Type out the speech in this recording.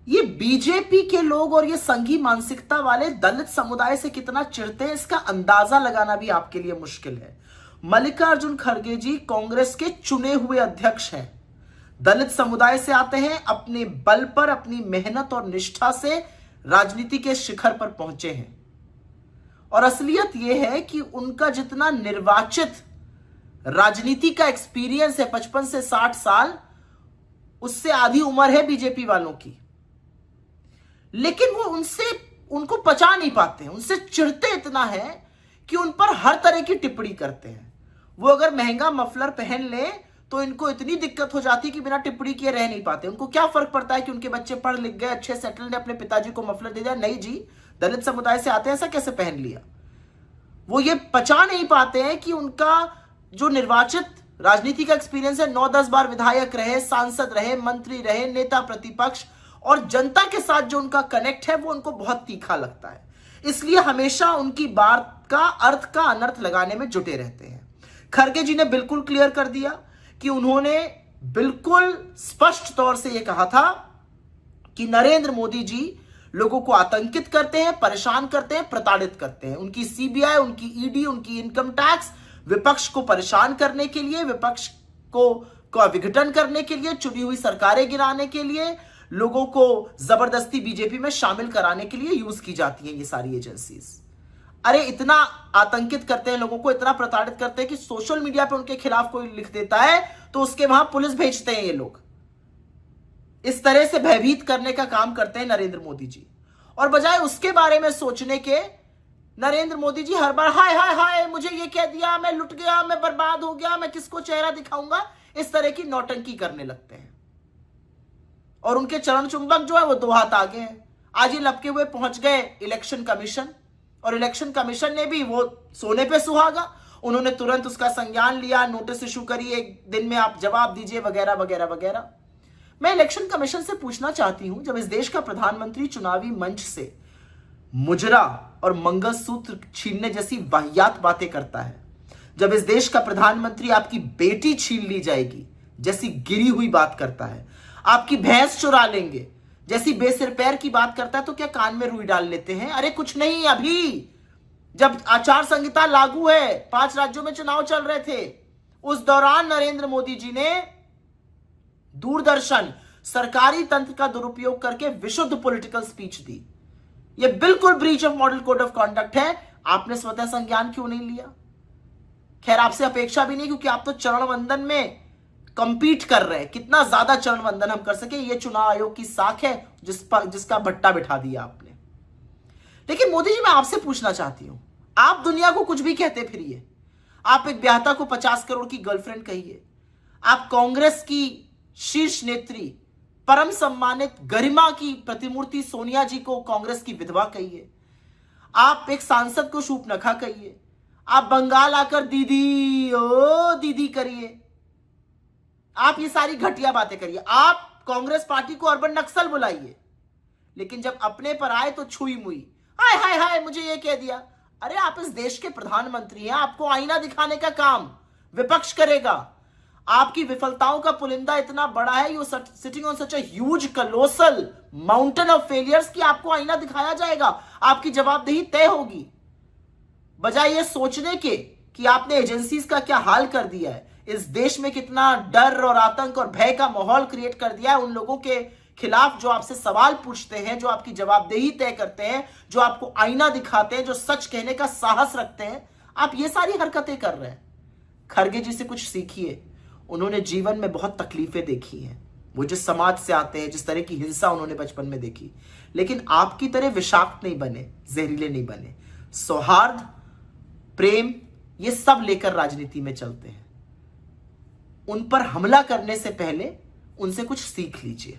ये बीजेपी के लोग और ये संघी मानसिकता वाले दलित समुदाय से कितना चिढ़ते हैं, इसका अंदाजा लगाना भी आपके लिए मुश्किल है। मल्लिकार्जुन खड़गे जी कांग्रेस के चुने हुए अध्यक्ष हैं, दलित समुदाय से आते हैं, अपने बल पर, अपनी मेहनत और निष्ठा से राजनीति के शिखर पर पहुंचे हैं। और असलियत यह है कि उनका जितना निर्वाचित राजनीति का एक्सपीरियंस है 55 से 60 साल, उससे आधी उम्र है बीजेपी वालों की, लेकिन वो उनको पचा नहीं पाते हैं, उनसे चिढ़ते इतना है कि उन पर हर तरह की टिप्पणी करते हैं। वो अगर महंगा मफलर पहन ले तो इनको इतनी दिक्कत हो जाती है कि बिना टिप्पणी किए रह नहीं पाते। उनको क्या फर्क पड़ता है कि उनके बच्चे पढ़ लिख गए, अच्छे सेटल ने, अपने पिताजी को मफलर दे दिया। नहीं जी, दलित समुदाय से आते हैं, ऐसा कैसे पहन लिया? वो ये पचा नहीं पाते हैं कि उनका जो निर्वाचित राजनीति का एक्सपीरियंस है, 9-10 बार विधायक रहे, सांसद रहे, मंत्री रहे, नेता प्रतिपक्ष, और जनता के साथ जो उनका कनेक्ट है वो उनको बहुत तीखा लगता है। इसलिए हमेशा उनकी बात का अर्थ का अनर्थ लगाने में जुटे रहते हैं। खड़गे जी ने बिल्कुल क्लियर कर दिया कि उन्होंने बिल्कुल स्पष्ट तौर से यह कहा था कि नरेंद्र मोदी जी लोगों को आतंकित करते हैं, परेशान करते हैं, प्रताड़ित करते हैं। उनकी सीबीआई, उनकी ईडी, उनकी इनकम टैक्स विपक्ष को परेशान करने के लिए, विपक्ष को विघटन करने के लिए, चुनी हुई सरकारें गिराने के लिए, लोगों को जबरदस्ती बीजेपी में शामिल कराने के लिए यूज की जाती हैं ये सारी एजेंसीज। अरे इतना आतंकित करते हैं लोगों को, इतना प्रताड़ित करते हैं कि सोशल मीडिया पे उनके खिलाफ कोई लिख देता है तो उसके वहां पुलिस भेजते हैं ये लोग। इस तरह से भयभीत करने का काम करते हैं नरेंद्र मोदी जी। और बजाय उसके बारे में सोचने के, नरेंद्र मोदी जी हर बार हाय हाय हाय, मुझे ये कह दिया, मैं लुट गया, मैं बर्बाद हो गया, मैं किसको चेहरा दिखाऊंगा, इस तरह की नौटंकी करने लगते हैं। और उनके चरण चुंबक जो है वो 2 हाथ आगे हैं। आज ही लपके हुए पहुंच गए इलेक्शन कमीशन, और इलेक्शन कमीशन ने भी वो सोने पे सुहागा, उन्होंने तुरंत उसका संज्ञान लिया, नोटिस इशू करी, 1 दिन में आप जवाब दीजिए, वगैरह वगैरह वगैरह। मैं इलेक्शन कमीशन से पूछना चाहती हूं, जब इस देश का प्रधानमंत्री चुनावी मंच से मुजरा और मंगलसूत्र छीनने जैसी वाहियात बातें करता है, जब इस देश का प्रधानमंत्री आपकी बेटी छीन ली जाएगी जैसी गिरी हुई बात करता है, आपकी भैंस चुरा लेंगे जैसी बेसिर पैर की बात करता है, तो क्या कान में रुई डाल लेते हैं? अरे कुछ नहीं, अभी जब आचार संहिता लागू है, 5 राज्यों में चुनाव चल रहे थे, उस दौरान नरेंद्र मोदी जी ने दूरदर्शन, सरकारी तंत्र का दुरुपयोग करके विशुद्ध पॉलिटिकल स्पीच दी। यह बिल्कुल breach of model code of conduct है। आपने स्वतः संज्ञान क्यों नहीं लिया? खैर, आपसे अपेक्षा भी नहीं, क्योंकि आप तो चरण वंदन में कंपीट कर रहे हैं। कितना ज्यादा चरण वंदन हम कर सके, ये चुनाव आयोग की साख है जिसका भट्टा बिठा दिया आपने। लेकिन मोदी जी, मैं आपसे पूछना चाहती हूं, आप दुनिया को कुछ भी कहते फिरिए, आप एक ब्याहता को 50 करोड़ की गर्लफ्रेंड कहिए, आप कांग्रेस की शीर्ष नेत्री, परम सम्मानित गरिमा की प्रतिमूर्ति सोनिया जी को कांग्रेस की विधवा कहिए, आप एक सांसद को शूपनखा कहिए, आप बंगाल आकर दीदी ओ दीदी करिए, आप ये सारी घटिया बातें करिए, आप कांग्रेस पार्टी को अर्बन नक्सल बुलाइए, लेकिन जब अपने पर आए तो छुई मुई, हाय हाय हाय, मुझे ये कह दिया। अरे आप इस देश के प्रधानमंत्री हैं, आपको आईना दिखाने का काम विपक्ष करेगा। आपकी विफलताओं का पुलिंदा इतना बड़ा है, you sitting on such a huge कलोसल mountain of failures, कि आपको आईना दिखाया जाएगा, आपकी जवाबदेही तय होगी। बजाय ये सोचने के कि आपने एजेंसीज का क्या हाल कर दिया है, इस देश में कितना डर और आतंक और भय का माहौल क्रिएट कर दिया है उन लोगों के खिलाफ जो आपसे सवाल पूछते हैं, जो आपकी जवाबदेही तय करते हैं, जो आपको आईना दिखाते हैं, जो सच कहने का साहस रखते हैं, आप ये सारी हरकतें कर रहे हैं। खड़गे जी से कुछ सीखिए, उन्होंने जीवन में बहुत तकलीफें देखी हैं, वो जिस समाज से आते हैं, जिस तरह की हिंसा उन्होंने बचपन में देखी, लेकिन आपकी तरह विषाक्त नहीं बने, जहरीले नहीं बने। सौहार्द, प्रेम, ये सब लेकर राजनीति में चलते हैं। उन पर हमला करने से पहले उनसे कुछ सीख लीजिए।